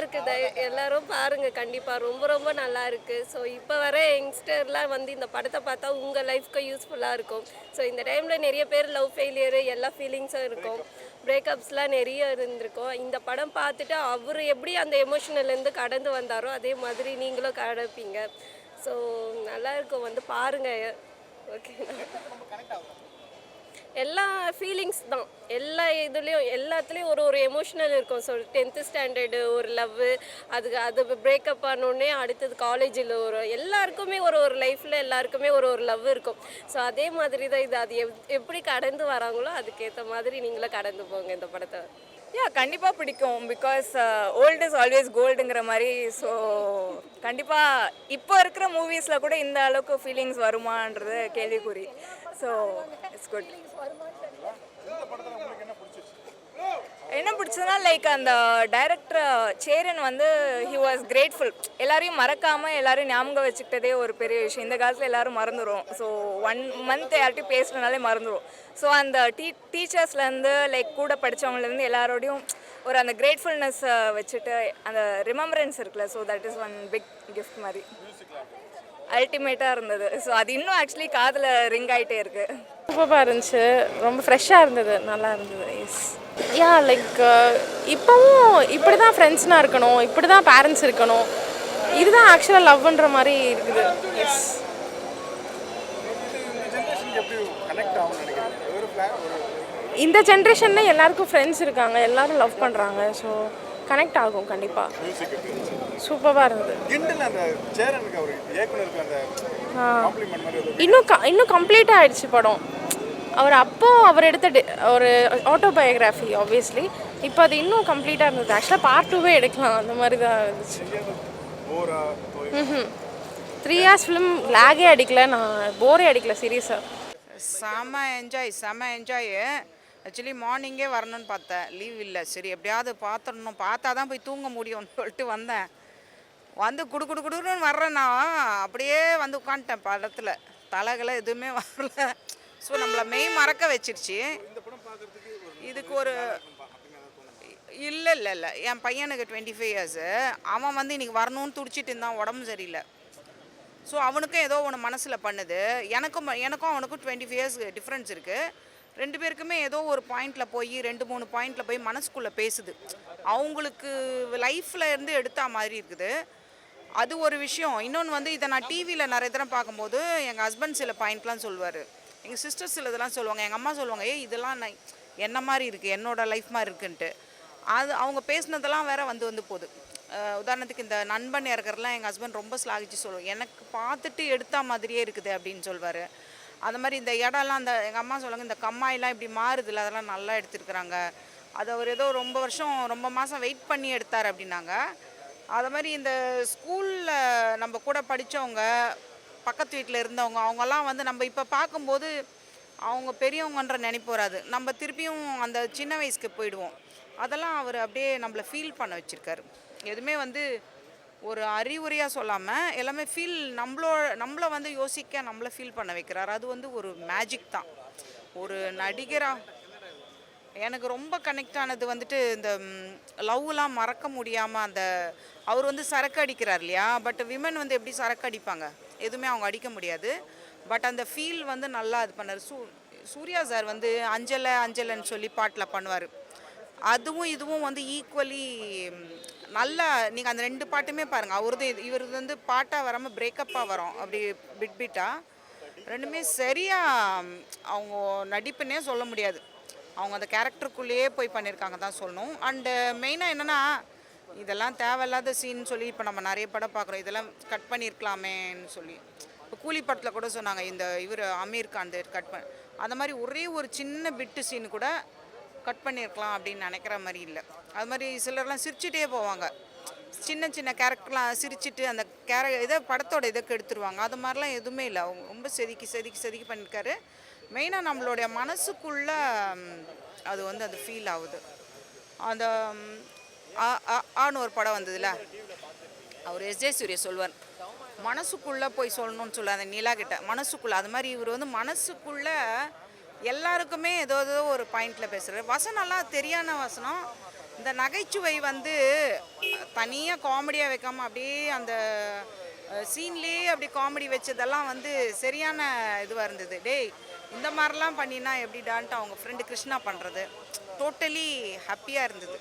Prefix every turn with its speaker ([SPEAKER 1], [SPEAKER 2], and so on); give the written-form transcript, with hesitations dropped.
[SPEAKER 1] இருக்குது. எல்லாரும் பாருங்க கண்டிப்பா. ரொம்ப ரொம்ப நல்லா இருக்கு. ஸோ இப்போ வர யங்ஸ்டர்லாம் வந்து இந்த படத்தை பார்த்தா உங்கள் லைஃப்க்கு யூஸ்ஃபுல்லாக இருக்கும். ஸோ இந்த டைமில் நிறைய பேர் லவ் ஃபெயிலியரு எல்லா ஃபீலிங்ஸும் இருக்கும். பிரேக்கப்ஸ்லாம் நிறைய இருந்திருக்கும். இந்த படம் பார்த்துட்டு அவர் எப்படி அந்த எமோஷனல்லேருந்து கடந்து வந்தாரோ அதே மாதிரி நீங்களும் கடப்பீங்க. ஸோ நல்லா இருக்கும், வந்து பாருங்க. ஓகே, எல்லா ஃபீலிங்ஸ் தான். எல்லா இதுலேயும் எல்லாத்துலேயும் ஒரு ஒரு எமோஷ்னல் இருக்கும். ஸோ 10th ஸ்டாண்டர்டு ஒரு லவ்வு, அது பிரேக்கப் ஆனோடனே அடுத்தது காலேஜில் ஒரு எல்லாருக்குமே ஒரு ஒரு லைஃப்பில் எல்லாருக்குமே ஒரு ஒரு லவ் இருக்கும். ஸோ அதே மாதிரி தான் இது. அது எப்படி கடந்து வராங்களோ அதுக்கேற்ற மாதிரி நீங்களும் கடந்து போங்க இந்த படத்தை.
[SPEAKER 2] கண்டிப்பாக பிடிக்கும். பிகாஸ் ஓல்டு இஸ் ஆல்வேஸ் கோல்டுங்கிற மாதிரி. ஸோ கண்டிப்பாக இப்போ இருக்கிற மூவிஸில் கூட இந்த அளவுக்கு ஃபீலிங்ஸ் வருமான்றது கேள்விக்குறி. So it's good. என்ன பிடிச்சதுன்னா லைக் அந்த டைரக்டர் சேரன் வந்து ஹி வாஸ் கிரேட்ஃபுல். எல்லாரையும் மறக்காமல் எல்லாரையும் ஞாபகம் வச்சுக்கிட்டதே ஒரு பெரிய விஷயம். இந்த காலத்தில் எல்லோரும் மறந்துடும். ஸோ 1 month யார்ட்டையும் பேசுகிறனாலே மறந்துடும். ஸோ அந்த டீச்சர்ஸ்லேருந்து லைக் கூட படித்தவங்கலேருந்து எல்லாரோடையும் ஒரு அந்த கிரேட்ஃபுல்னஸ் வச்சுட்டு அந்த ரிமெம்பரன்ஸ் இருக்குல்ல. So that is one big gift மாதிரி அல்டிமேட்டாக இருந்தது. ஸோ அது இன்னும் ஆக்சுவலி காதில் ரிங் ஆகிட்டே இருக்குது.
[SPEAKER 3] சூப்பராக இருந்துச்சு, ரொம்ப ஃப்ரெஷ்ஷாக இருந்தது, நல்லா இருந்தது. எஸ் லைக் இப்போவும் இப்படி தான் ஃப்ரெண்ட்ஸ்னால் இருக்கணும், இப்படி தான் பேரண்ட்ஸ் இருக்கணும், இதுதான் ஆக்சுவலாக லவ்ன்ற மாதிரி இருக்குது. எஸ் இந்த ஜென்ரேஷனில் எல்லாருக்கும் ஃப்ரெண்ட்ஸ் இருக்காங்க, எல்லோரும் லவ் பண்ணுறாங்க. ஸோ கனெக்ட் ஆகும் கண்டிப்பாக. சூப்பராக இருந்தது. இன்னும் கம்ப்ளீட்டாக ஆயிடுச்சு படம். அவர் எடுத்த ஒரு ஆட்டோபயோகிராஃபி ஆப்வியஸ்லி. இப்போ அது இன்னும் கம்ப்ளீட்டாக இருந்தது. ஆக்சுவலாக பார்ட் 2வே எடுக்கலாம், அந்த மாதிரி தான் இருந்துச்சு. 3 hours ஃபிலிம் லேகே அடிக்கல, நான் போரே அடிக்கல சீரியஸாக.
[SPEAKER 4] செம என்ஜாய். ஆக்சுவலி மார்னிங்கே வரணும்னு பார்த்தேன், லீவ் இல்லை. சரி எப்படியாவது பார்த்துடணும், பார்த்தா தான் போய் தூங்க முடியும்னு சொல்லிட்டு வந்தேன். வந்து குடுன்னு வர்றேன்னா அப்படியே வந்து உட்காந்துட்டேன் படத்தில். தலைகளை எதுவுமே வரல. ஸோ நம்மளை மெய் மறக்க வச்சிருச்சு. இதுக்கு ஒரு இல்லை என் பையனுக்கு 25 years. அவன் வந்து இன்றைக்கி வரணும்னு துடிச்சிட்டு இருந்தான், உடம்பு சரியில்லை. ஸோ அவனுக்கும் ஏதோ ஒன்று மனசில் பண்ணுது. எனக்கும் அவனுக்கும் 25 years டிஃப்ரென்ஸ் இருக்குது. 2 பேருக்குமே ஏதோ ஒரு பாயிண்டில் போய் 2-3 பாயிண்டில் போய் மனசுக்குள்ளே பேசுது. அவங்களுக்கு லைஃப்பில் இருந்து எடுத்த மாதிரி இருக்குது. அது ஒரு விஷயம். இன்னொன்று வந்து இதை நான் டிவியில் நிறைய தடவை பார்க்கும்போது எங்கள் ஹஸ்பண்ட் சில பாயிண்ட்லாம் சொல்லுவார், எங்கள் சிஸ்டர்ஸ் சில இதெல்லாம் சொல்லுவாங்க, எங்கள் அம்மா சொல்லுவாங்க, இதெல்லாம் நான் என்ன மாதிரி இருக்குது, என்னோடய லைஃப் மாதிரி இருக்குன்ட்டு. அது அவங்க பேசினதெல்லாம் வேற வந்து போகுது. உதாரணத்துக்கு இந்த நண்பன் இறக்குறதுலாம் எங்கள் ஹஸ்பண்ட் ரொம்ப ஸ்லாகிச்சு சொல்லுவோம், எனக்கு பார்த்துட்டு எடுத்த மாதிரியே இருக்குது அப்படின்னு சொல்வார். அந்த மாதிரி இந்த இடம்லாம் அந்த எங்கள் அம்மா சொல்லுவாங்க, இந்த கம்மாயெல்லாம் இப்படி மாறுதில்ல, அதெல்லாம் நல்லா எடுத்துருக்குறாங்க. அது அவர் ஏதோ ரொம்ப மாதம் வெயிட் பண்ணி எடுத்தார் அப்படின்னாங்க. அது மாதிரி இந்த ஸ்கூலில் நம்ம கூட படித்தவங்க, பக்கத்து வீட்டில் இருந்தவங்க, அவங்கெல்லாம் வந்து நம்ம இப்போ பார்க்கும்போது அவங்க பெரியவங்கன்ற நினைப்பு வராது. நம்ம திருப்பியும் அந்த சின்ன வயசுக்கு போயிடுவோம். அதெல்லாம் அவர் அப்படியே நம்மளை ஃபீல் பண்ண வச்சுருக்காரு. எதுவுமே வந்து ஒரு அறிவுரையாக சொல்லாமல் எல்லாமே நம்மளை வந்து யோசிக்க, நம்மளை ஃபீல் பண்ண வைக்கிறார். அது வந்து ஒரு மேஜிக் தான். ஒரு நடிகராக எனக்கு ரொம்ப கனெக்ட் ஆனது வந்துட்டு இந்த லவ்லாம் மறக்க முடியாமல் அந்த அவர் வந்து சரக்கு அடிக்கிறார் இல்லையா. பட் விமன் வந்து எப்படி சரக்கு அடிப்பாங்க, எதுவுமே அவங்க அடிக்க முடியாது. பட் அந்த ஃபீல் வந்து நல்லா இது பண்ணார். சூர்யா சார் வந்து அஞ்சலைன்னு சொல்லி பாட்டில் பண்ணுவார். அதுவும் இதுவும் வந்து ஈக்குவலி நல்லா. நீங்கள் அந்த 2 பாட்டுமே பாருங்கள். இவர் வந்து பாட்டாக வராமல் பிரேக்கப்பாக வரும், அப்படி பிட்டாக. ரெண்டுமே சரியாக அவங்க நடிப்புன்னே சொல்ல முடியாது. அவங்க அந்த கேரக்டருக்குள்ளேயே போய் பண்ணியிருக்காங்க தான் சொல்லணும். அண்டு மெயினாக என்னென்னா, இதெல்லாம் தேவையில்லாத சீன் சொல்லி இப்போ நம்ம நிறைய படம் பார்க்குறோம், இதெல்லாம் கட் பண்ணியிருக்கலாமேன்னு சொல்லி. இப்போ கூலி படத்தில் கூட சொன்னாங்க, இந்த இவர் அமீர் கான் கட் அந்த மாதிரி ஒரே ஒரு சின்ன பிட்டு சீன் கூட கட் பண்ணியிருக்கலாம் அப்படின்னு நினைக்கிற மாதிரி இல்லை. அது மாதிரி சிலர்லாம் சிரிச்சுட்டே போவாங்க, சின்ன கேரக்டர்லாம் சிரிச்சுட்டு அந்த இதை படத்தோட இதுக்கு எடுத்துருவாங்க. அது மாதிரிலாம் எதுவுமே இல்லை. அவங்க ரொம்ப செதுக்கி பண்ணியிருக்காரு. மெயினாக நம்மளுடைய மனசுக்குள்ளே அது வந்து அது ஃபீல் ஆகுது. அந்த ஆன்னு ஒரு படம் வந்ததுல, அவர் எஸ்.ஜே. சூர்யா சொல்வார், மனசுக்குள்ளே போய் சொல்லணும்னு சொல்ல, அந்த நிலா கிட்ட மனசுக்குள்ளே. அது மாதிரி இவர் வந்து மனசுக்குள்ளே எல்லாருக்குமே ஏதோ ஒரு பாயிண்டில் பேசுகிறார். வசனம்லாம் தெரியான வசனம், இந்த நகைச்சுவை வந்து தனியாக காமெடியாக வைக்காமல் அப்படியே அந்த சீன்லேயே அப்படி காமெடி வச்சதெல்லாம் வந்து சரியான இதுவாக இருந்தது. டேய் இந்த மாதிரிலாம் பண்ணினா எப்படிடான்ட்டு அவங்க ஃப்ரெண்டு கிருஷ்ணா பண்ணுறது டோட்டலி ஹாப்பியாக இருந்தது.